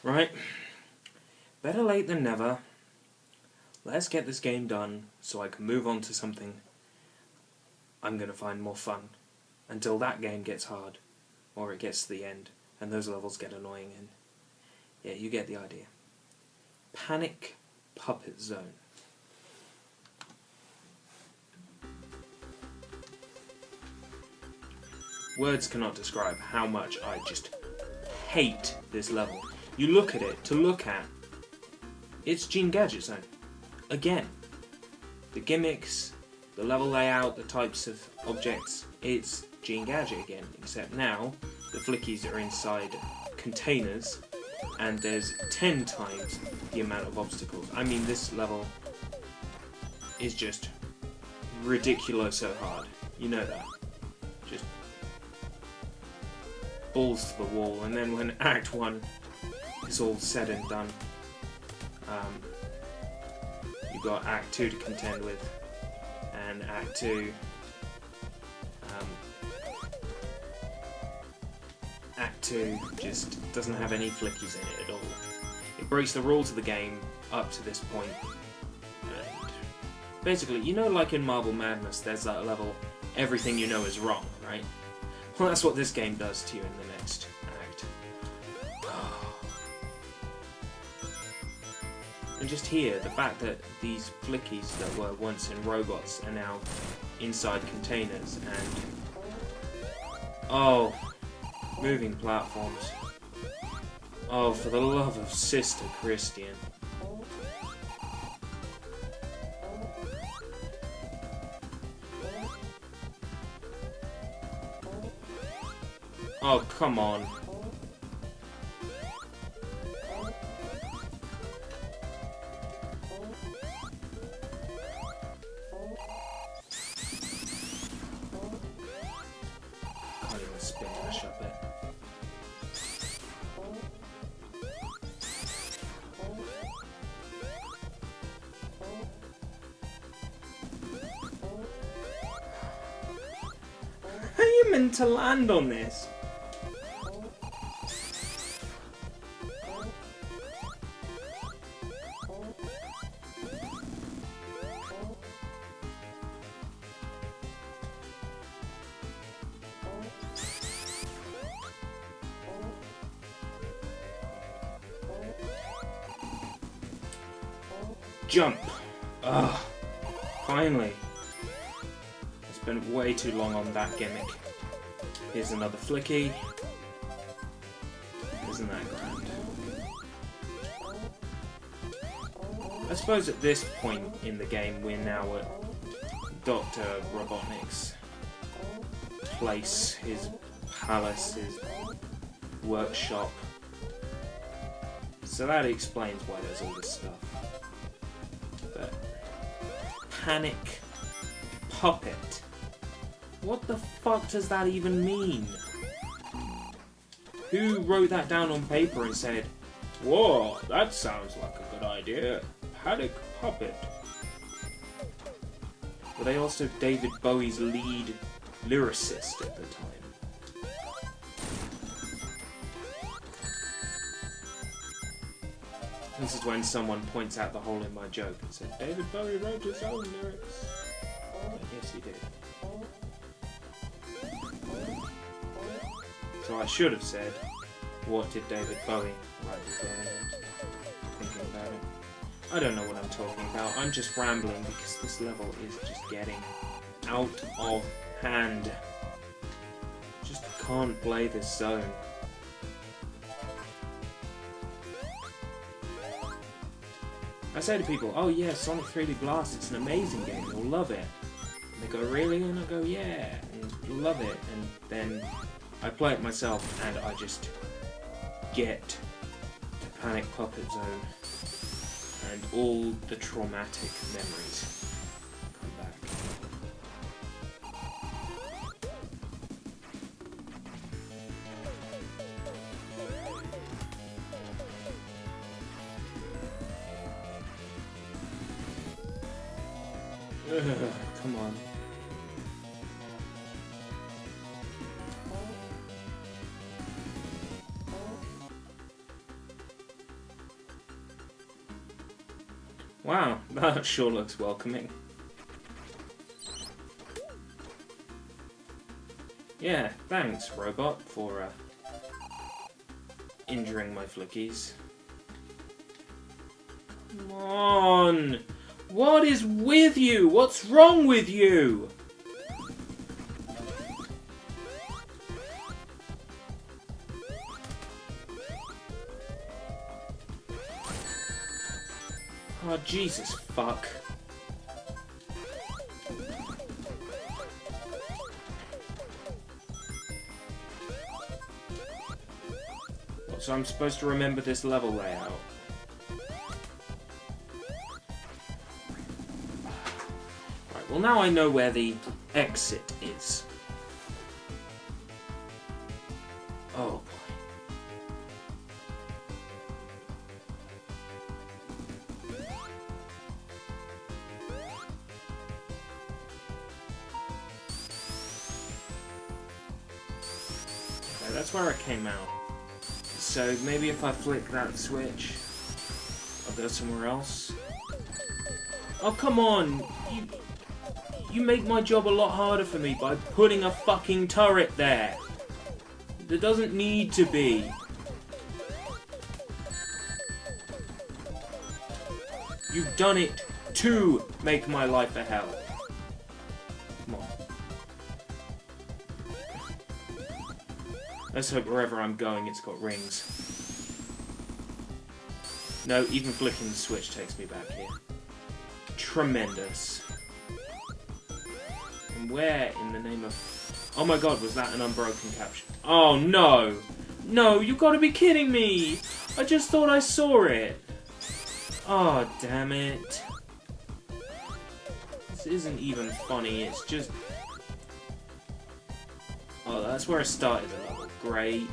Right? Better late than never. Let's get this game done so I can move on to something I'm going to find more fun. Until that game gets hard. Or it gets to the end. And those levels get annoying. And yeah, you get the idea. Panic Puppet Zone. Words cannot describe how much I just hate this level. You look at it, to look at, it's Gene Gadget Zone. Again. The gimmicks, the level layout, the types of objects, it's Gene Gadget again. Except now, the flickies are inside containers, and there's 10 times the amount of obstacles. I mean, this level is just ridiculoso hard. You know that. Just balls to the wall, and then when Act 1 is all said and done, you've got Act 2 to contend with, and Act 2, Act 2 just doesn't have any flickies in it at all. It breaks the rules of the game up to this point, and basically, you know, like in Marble Madness, there's that level, everything you know is wrong, right? Well, that's what this game does to you in the next act. And just here, the fact that these flickies that were once in robots are now inside containers, and oh, moving platforms. Oh, for the love of Sister Christian. Oh, come on. Can't even spin dash up it. How are you meant to land on this? Jump! Ugh. Finally. I spent way too long on that gimmick. Here's another flicky. Isn't that grand? I suppose at this point in the game we're now at Dr. Robotnik's place, his palace, his workshop. So that explains why there's all this stuff. But Panic Puppet. What the fuck does that even mean? Who wrote that down on paper and said, "Whoa, that sounds like a good idea. Panic Puppet." Were they also David Bowie's lead lyricist at the time? This is when someone points out the hole in my joke and said, David Bowie wrote his own lyrics. Yes, he did. So I should have said, what did David Bowie write his own lyrics? Thinking about it. I don't know what I'm talking about. I'm just rambling because this level is just getting out of hand. Just can't play this zone. I say to people, oh yeah, Sonic 3D Blast, it's an amazing game, you'll love it. And they go, really? And I go, yeah, and love it. And then I play it myself and I just get to Panic Puppet Zone. And all the traumatic memories come back. Come on. Wow, that sure looks welcoming. Yeah, thanks, robot, for injuring my flickies. Come on! What is with you? What's wrong with you? Oh, Jesus fuck. So I'm supposed to remember this level layout. Right, well now I know where the exit is. Oh boy. Okay, that's where I came out. So maybe if I flick that switch, I'll go somewhere else. Oh, come on! You make my job a lot harder for me by putting a fucking turret there. There doesn't need to be. You've done it to make my life a hell. Come on. Let's hope wherever I'm going it's got rings. No, even flicking the switch takes me back here. Tremendous. And where in the name of... Oh my god, was that an unbroken caption? Oh no! No, you gotta be kidding me! I just thought I saw it! Oh, damn it. This isn't even funny, it's just... Oh, that's where I started the level. Great.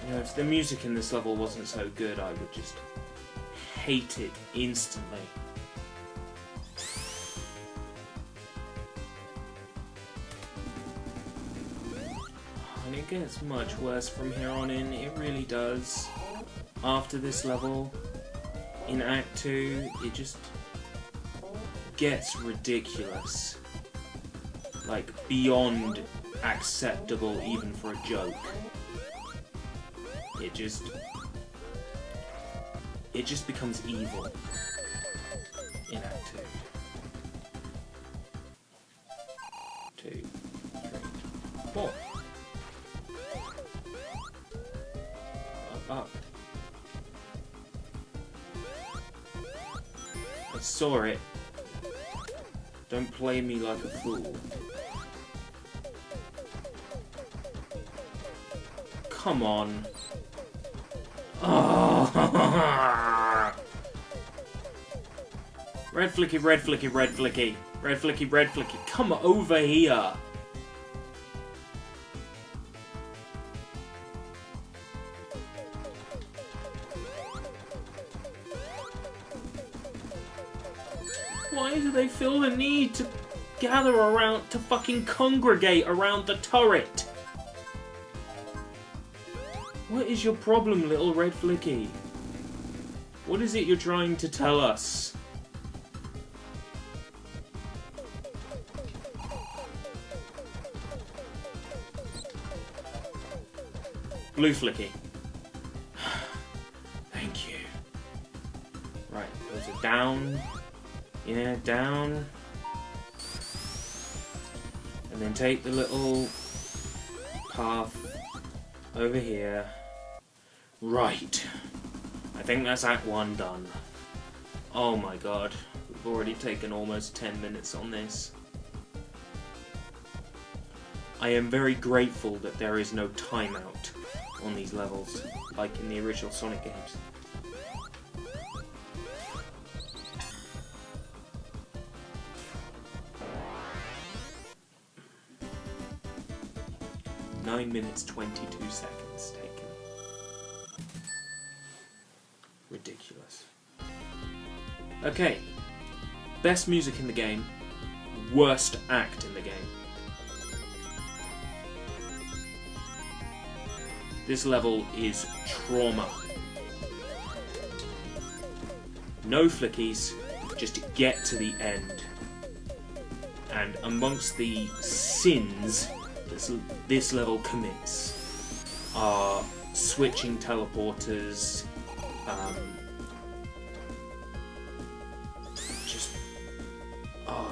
You know, if the music in this level wasn't so good, I would just hate it instantly. And it gets much worse from here on in, it really does. After this level, in Act 2, it just gets ridiculous. Like, beyond acceptable even for a joke. It just becomes evil in Act 2. 2, 3, 4. Up. I saw it. Don't play me like a fool. Come on. Oh. Red flicky, red flicky, red flicky. Red flicky, red flicky. Come over here. Why do they feel the need to gather around, to fucking congregate around the turret? What is your problem, little red flicky? What is it you're trying to tell us? Blue flicky. Thank you. Right, those are down. Yeah, down. And then take the little path over here. Right. I think that's Act 1 done. Oh my god. We've already taken almost 10 minutes on this. I am very grateful that there is no timeout on these levels, like in the original Sonic games. Nine minutes 22 seconds taken. Ridiculous. Okay, best music in the game. worst act in the game. This level is trauma. No flickies, just get to the end. And amongst the sins this level commits are switching teleporters,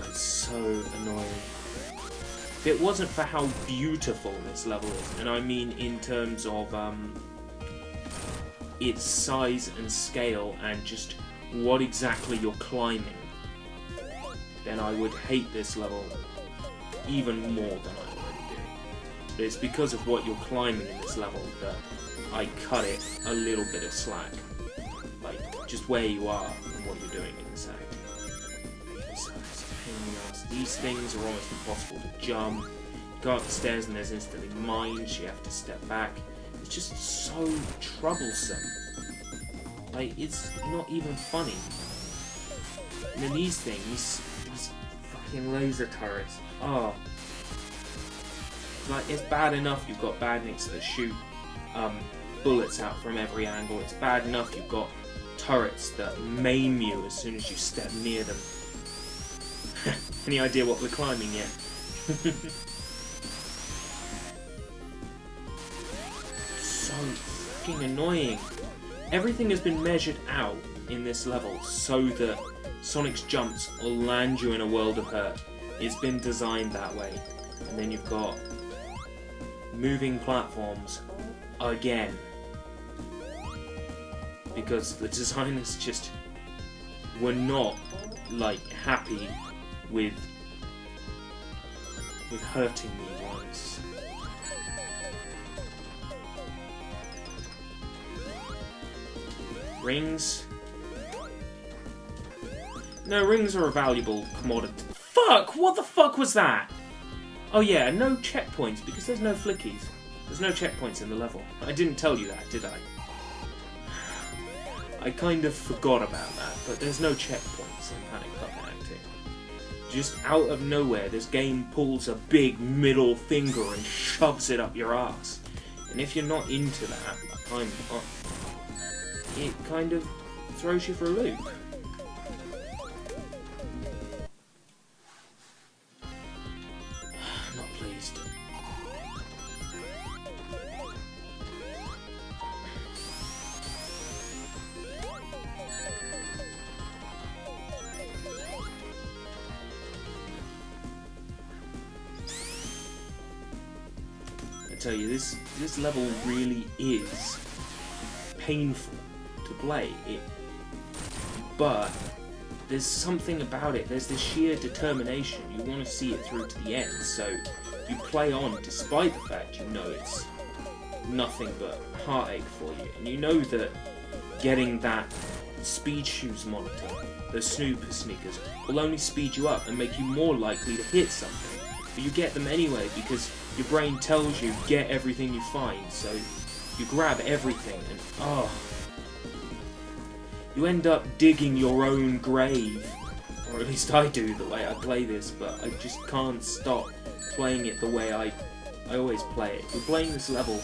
it's so annoying. If it wasn't for how beautiful this level is, and I mean in terms of its size and scale and just what exactly you're climbing, then I would hate this level even more than I already do. But it's because of what you're climbing in this level that I cut it a little bit of slack. Like, just where you are and what you're doing in this act. So it's a pain in the ass. These things are almost impossible to jump. You go up the stairs and there's instantly mines, you have to step back. It's just so troublesome. Like, it's not even funny. And then these things, these fucking laser turrets, like, it's bad enough you've got badniks that shoot bullets out from every angle. It's bad enough you've got turrets that maim you as soon as you step near them. Any idea what we're climbing yet? So fucking annoying. Everything has been measured out in this level so that Sonic's jumps will land you in a world of hurt. It's been designed that way. And then you've got moving platforms again. Because the designers just were not, like, happy with hurting me once. Rings. No, rings are a valuable commodity. Fuck! What the fuck was that? Oh yeah, no checkpoints, because there's no flickies. There's no checkpoints in the level. I didn't tell you that, did I? I kind of forgot about that, but there's no checkpoints in Panic Puppet Act 2. Just out of nowhere, this game pulls a big middle finger and shoves it up your ass. And if you're not into that, it kind of throws you for a loop. Not pleased. I tell you, this level really is painful to play. But there's something about it. There's this sheer determination. You want to see it through to the end, so you play on despite the fact you know it's nothing but heartache for you, and you know that getting that speed shoes monitor, those snooper sneakers, will only speed you up and make you more likely to hit something. But you get them anyway because your brain tells you get everything you find, so you grab everything and you end up digging your own grave. Or at least I do the way I play this, but I just can't stop playing it the way I always play it. We're playing this level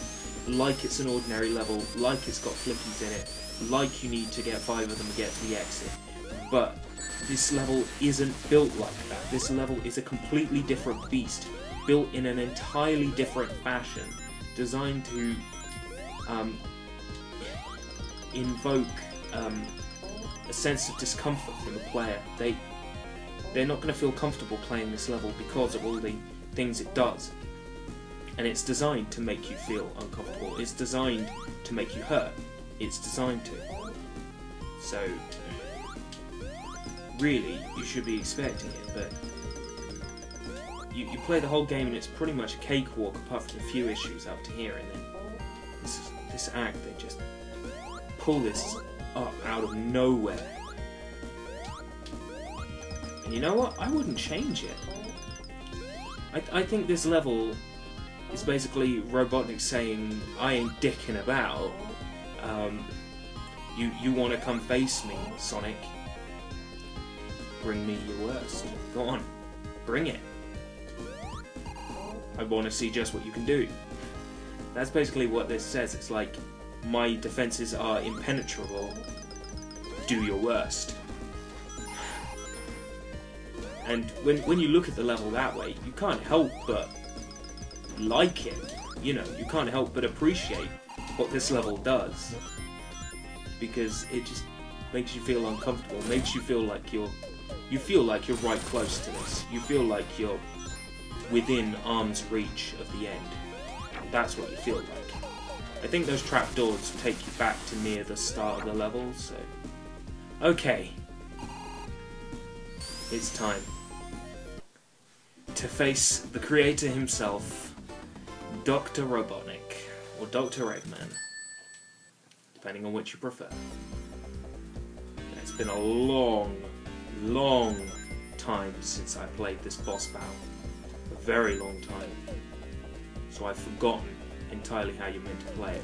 like it's an ordinary level, like it's got flickies in it, like you need to get 5 of them to get to the exit. But this level isn't built like that. This level is a completely different beast, built in an entirely different fashion, designed to invoke a sense of discomfort from the player. They're not going to feel comfortable playing this level because of all the things it does. And it's designed to make you feel uncomfortable. It's designed to make you hurt. It's designed to. So, really, you should be expecting it, but you play the whole game and it's pretty much a cakewalk apart from a few issues up to here, and then this act, they just pull this up out of nowhere. And you know what? I wouldn't change it. I think this level is basically Robotnik saying, I ain't dicking about. You want to come face me, Sonic? Bring me your worst. Go on. Bring it. I want to see just what you can do. That's basically what this says. It's like, my defenses are impenetrable. Do your worst. And when you look at the level that way, you can't help but like it. You know, you can't help but appreciate what this level does. Because it just makes you feel uncomfortable, makes you feel like you feel like you're right close to this. You feel like you're within arm's reach of the end. That's what you feel like. I think those trapdoors take you back to near the start of the level, so... Okay. It's time to face the creator himself, Dr. Robotnik, or Dr. Eggman, depending on which you prefer. It's been a long, long time since I played this boss battle. A very long time. So I've forgotten entirely how you're meant to play it.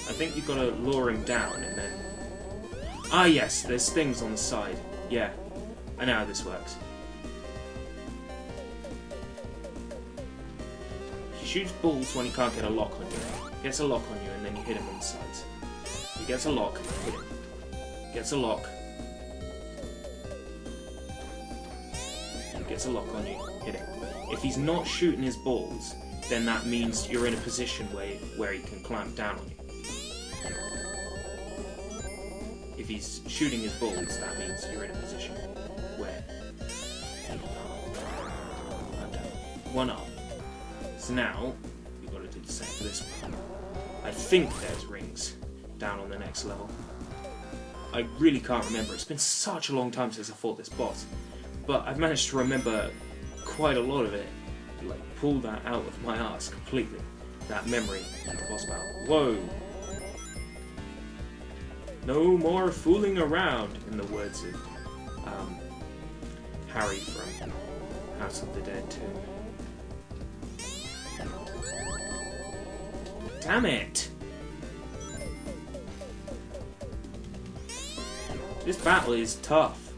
I think you've got to lure him down and then... Ah yes, there's things on the side. Yeah, I know how this works. He shoots balls when he can't get a lock on you. He gets a lock on you and then you hit him on the sides. He gets a lock, hit him. Gets a lock. He gets a lock on you, hit him. If he's not shooting his balls, then that means you're in a position where he can clamp down on you. If he's shooting his balls, that means you're in a position where... One up. So now, you've got to do the same for this one. I think there's rings down on the next level. I really can't remember. It's been such a long time since I fought this boss. But I've managed to remember quite a lot of it. Like, pull that out of my ass completely. That memory of the boss battle. Whoa! No more fooling around, in the words of Harry from House of the Dead 2. Damn it! This battle is tough.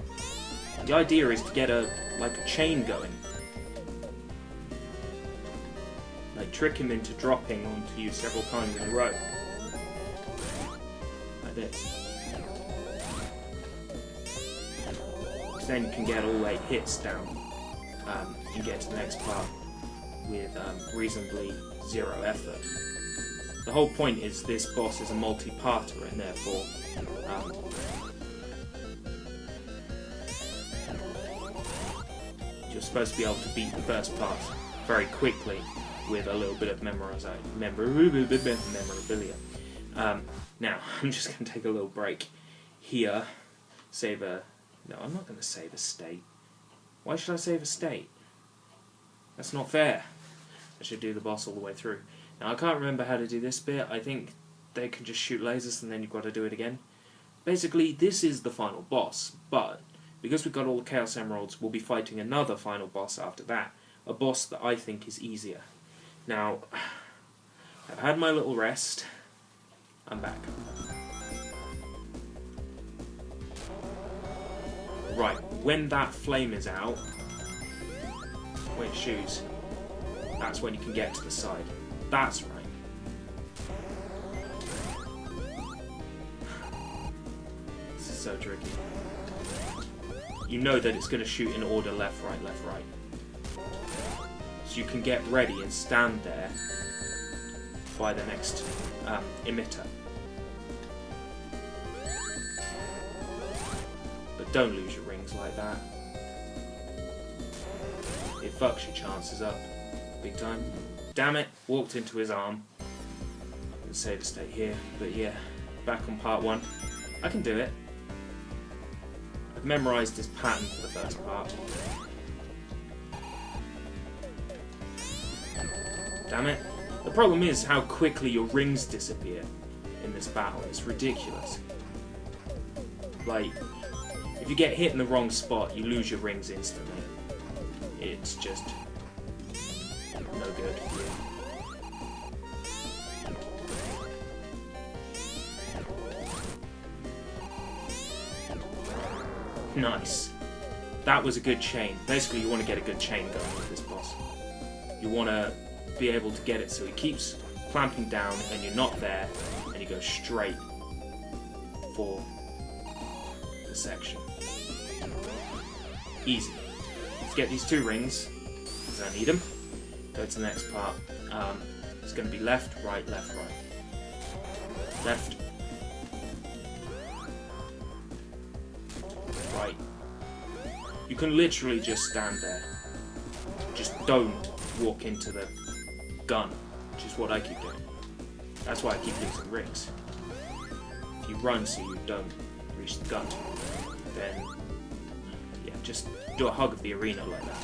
The idea is to get a chain going. Like, trick him into dropping onto you several times in a row. Like this. Then you can get all 8 hits down and get to the next part with reasonably 0 effort. The whole point is this boss is a multi-parter and therefore you're supposed to be able to beat the first part very quickly with a little bit of memorabilia. Now, I'm just going to take a little break here, save a... No, I'm not going to save a state. Why should I save a state? That's not fair. I should do the boss all the way through. Now, I can't remember how to do this bit. I think they can just shoot lasers and then you've got to do it again. Basically, this is the final boss, but because we've got all the Chaos Emeralds, we'll be fighting another final boss after that. A boss that I think is easier. Now, I've had my little rest. I'm back. Right, when that flame is out, when it shoots, that's when you can get to the side. That's right. This is so tricky. You know that it's going to shoot in order left, right, left, right. So you can get ready and stand there by the next emitter. But don't lose your rings like that. It fucks your chances up big time. Damn it, walked into his arm. I'm going to save a state here, but yeah, back on part 1. I can do it. I've memorised this pattern for the first part. Damn it. The problem is how quickly your rings disappear in this battle. It's ridiculous. Like, if you get hit in the wrong spot, you lose your rings instantly. It's just no good for you. Nice. That was a good chain. Basically, you want to get a good chain going with this boss. You want to be able to get it so it keeps clamping down and you're not there, and you go straight for the section. Easy. Let's get these 2 rings, because I need them. Go to the next part. It's going to be left, right, left, right. Left. Right. You can literally just stand there. Just don't walk into the gun, which is what I keep doing. That's why I keep using rings. If you run so you don't reach the gun, then yeah, just do a hug of the arena like that.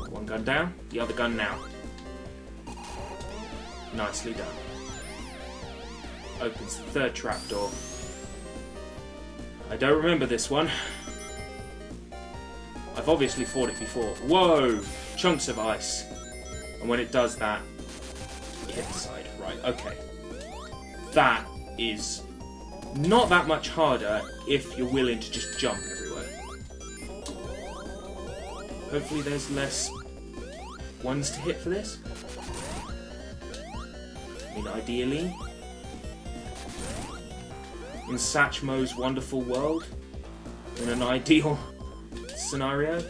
One gun down, the other gun now. Nicely done. Opens the 3rd trapdoor. I don't remember this one. I've obviously fought it before. Whoa! Chunks of ice. And when it does that, you hit the side. Right, okay. That is not that much harder if you're willing to just jump everywhere. Hopefully there's less ones to hit for this. I mean, ideally, in Satchmo's wonderful world, in an ideal scenario,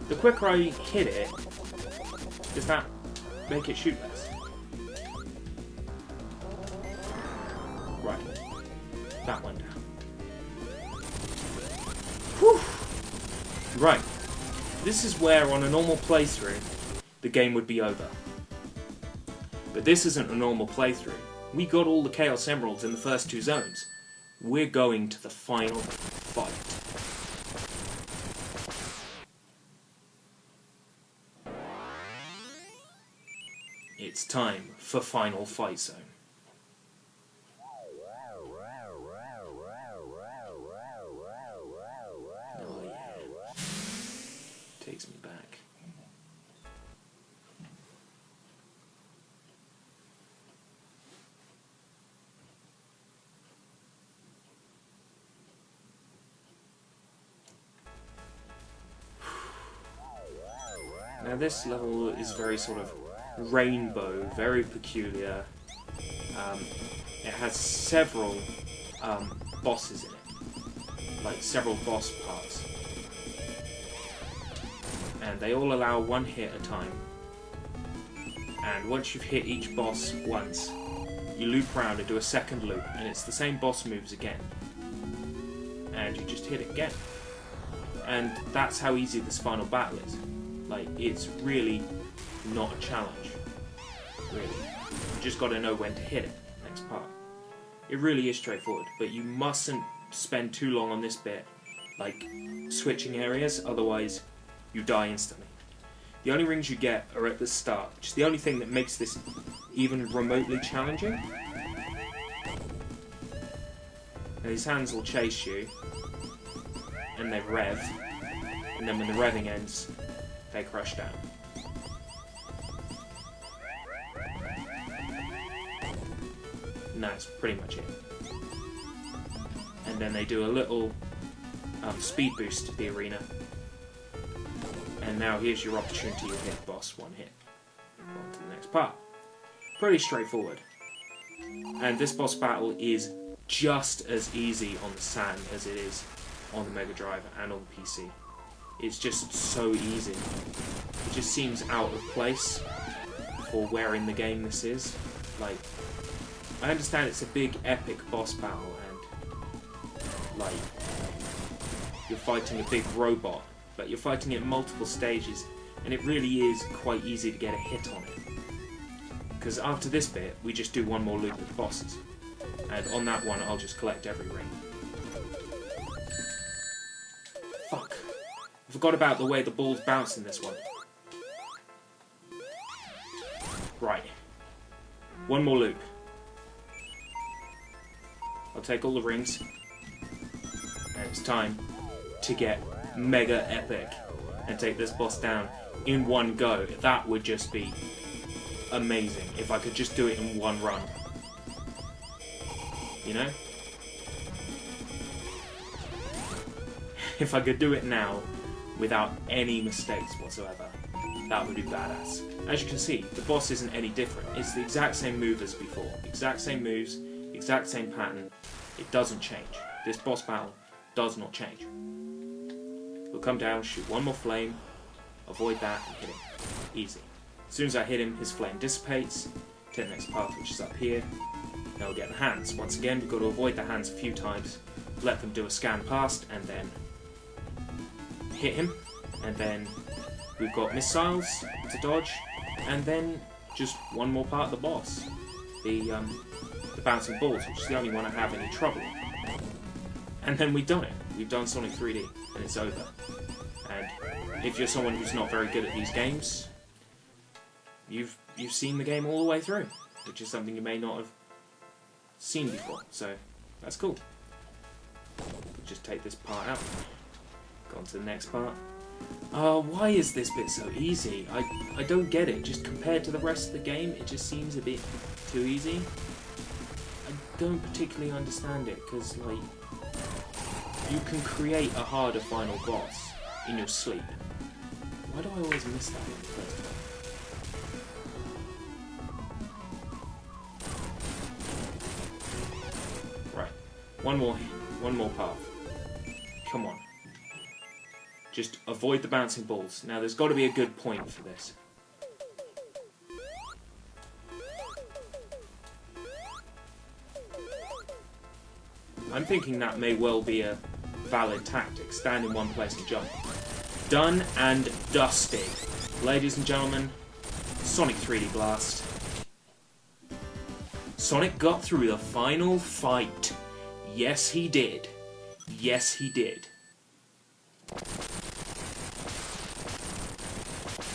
the quicker I hit it, does that make it shoot less? Right. That one down. Whew. Right. This is where, on a normal playthrough, the game would be over. But this isn't a normal playthrough. We got all the Chaos Emeralds in the first 2 zones. We're going to the final fight. It's time for Final Fight Zone. Oh yeah. Takes me back. Now this level is very sort of rainbow, very peculiar. It has several bosses in it, like several boss parts. And they all allow 1 hit at a time. And once you've hit each boss once, you loop around and do a 2nd loop, and it's the same boss moves again. And you just hit it again. And that's how easy this final battle is. Like, it's really not a challenge. Really. You just gotta know when to hit it. Next part. It really is straightforward, but you mustn't spend too long on this bit, like, switching areas, otherwise you die instantly. The only rings you get are at the start, which is the only thing that makes this even remotely challenging. Now, these hands will chase you, and they rev, and then when the revving ends, they crush down. And that's pretty much it. And then they do a little speed boost to the arena. And now here's your opportunity to hit the boss 1 hit. On to the next part. Pretty straightforward. And this boss battle is just as easy on the SAN as it is on the Mega Drive and on the PC. It's just so easy. It just seems out of place for where in the game this is. Like, I understand it's a big epic boss battle and like you're fighting a big robot, but you're fighting it in multiple stages, and it really is quite easy to get a hit on it. Because after this bit, we just do 1 more loop with the bosses, and on that one, I'll just collect every ring. Fuck. I forgot about the way the balls bounce in this one. Right. 1 more loop. I'll take all the rings, and it's time to get mega epic and take this boss down in 1 go. That would just be amazing if I could just do it in 1 run. You know? If I could do it now, without any mistakes whatsoever, that would be badass. As you can see, the boss isn't any different. It's the exact same move as before. Exact same moves, exact same pattern. It doesn't change. This boss battle does not change. He'll come down, shoot one more flame, avoid that, and hit him. Easy. As soon as I hit him, his flame dissipates. Take the next path, which is up here. Now we'll get the hands. Once again, we've got to avoid the hands a few times, let them do a scan past, and then hit him. And then we've got missiles to dodge, and then just one more part of the boss. The bouncing balls, which is the only one I have any trouble with. And then we've done it. We've done Sonic 3D, and it's over. And if you're someone who's not very good at these games, you've seen the game all the way through, which is something you may not have seen before. So that's cool. Just take this part out. Go on to the next part. Why is this bit so easy? I don't get it. Just compared to the rest of the game, it just seems a bit too easy. I don't particularly understand it, because, like, you can create a harder final boss in your sleep. Why do I always miss that in the first time? Right. One more path. Come on. Just avoid the bouncing balls. Now, there's got to be a good point for this. I'm thinking that may well be a valid tactic. Stand in one place and jump. Done and dusted. Ladies and gentlemen, Sonic 3D Blast. Sonic got through the final fight. Yes, he did. Yes, he did.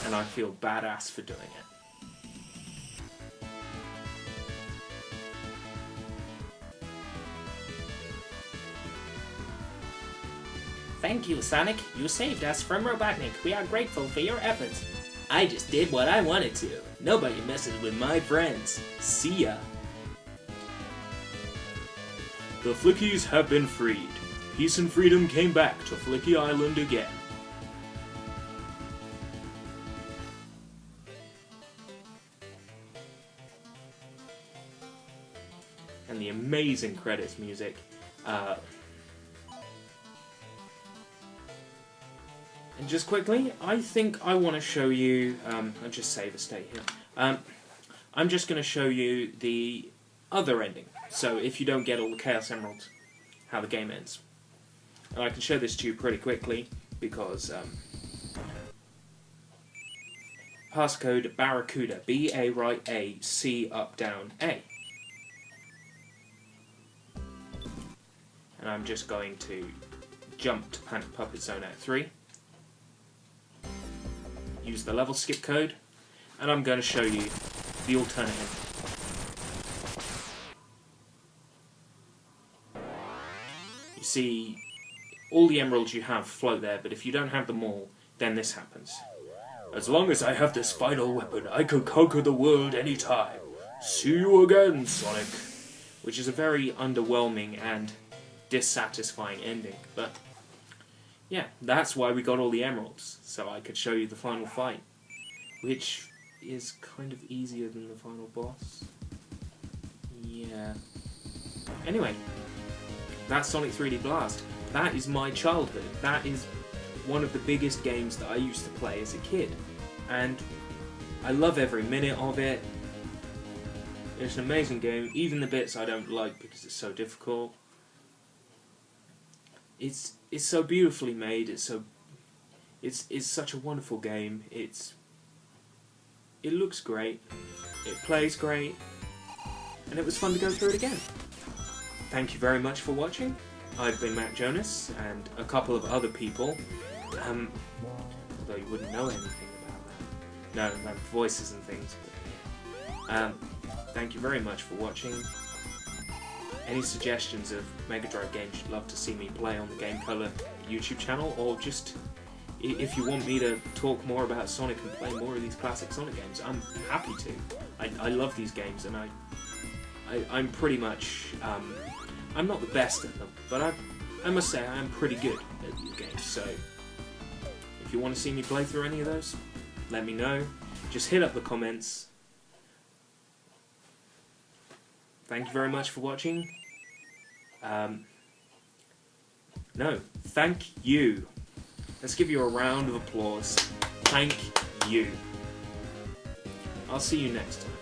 And I feel badass for doing it. Thank you, Sonic. You saved us from Robotnik. We are grateful for your efforts. I just did what I wanted to. Nobody messes with my friends. See ya. The Flickies have been freed. Peace and freedom came back to Flicky Island again. And the amazing credits music. And just quickly, I think I want to show you, I'll just save a state here. I'm just going to show you the other ending. So if you don't get all the Chaos Emeralds, how the game ends. And I can show this to you pretty quickly, because passcode Barracuda, B-A right A, C up down A. And I'm just going to jump to Panic Puppet Zone Act 3. Use the level skip code, and I'm going to show you the alternative. You see, all the emeralds you have float there, but if you don't have them all, then this happens. As long as I have this final weapon, I could conquer the world anytime. See you again, Sonic. Which is a very underwhelming and dissatisfying ending, but yeah, that's why we got all the emeralds, so I could show you the final fight, which is kind of easier than the final boss. Yeah. Anyway, that's Sonic 3D Blast. That is my childhood. That is one of the biggest games that I used to play as a kid, and I love every minute of it. It's an amazing game, even the bits I don't like because it's so difficult. It's so beautifully made. It's such a wonderful game. It looks great. It plays great, and it was fun to go through it again. Thank you very much for watching. I've been Matt Jonas, and a couple of other people. Although you wouldn't know anything about that. No, like voices and things. But, thank you very much for watching. Any suggestions of Mega Drive games you'd love to see me play on the Game Color YouTube channel, or just if you want me to talk more about Sonic and play more of these classic Sonic games, I'm happy to. I love these games, and I'm pretty much, I'm not the best at them, but I must say I am pretty good at these games, so if you want to see me play through any of those, let me know. Just hit up the comments. Thank you very much for watching. No, thank you. Let's give you a round of applause. Thank you. I'll see you next time.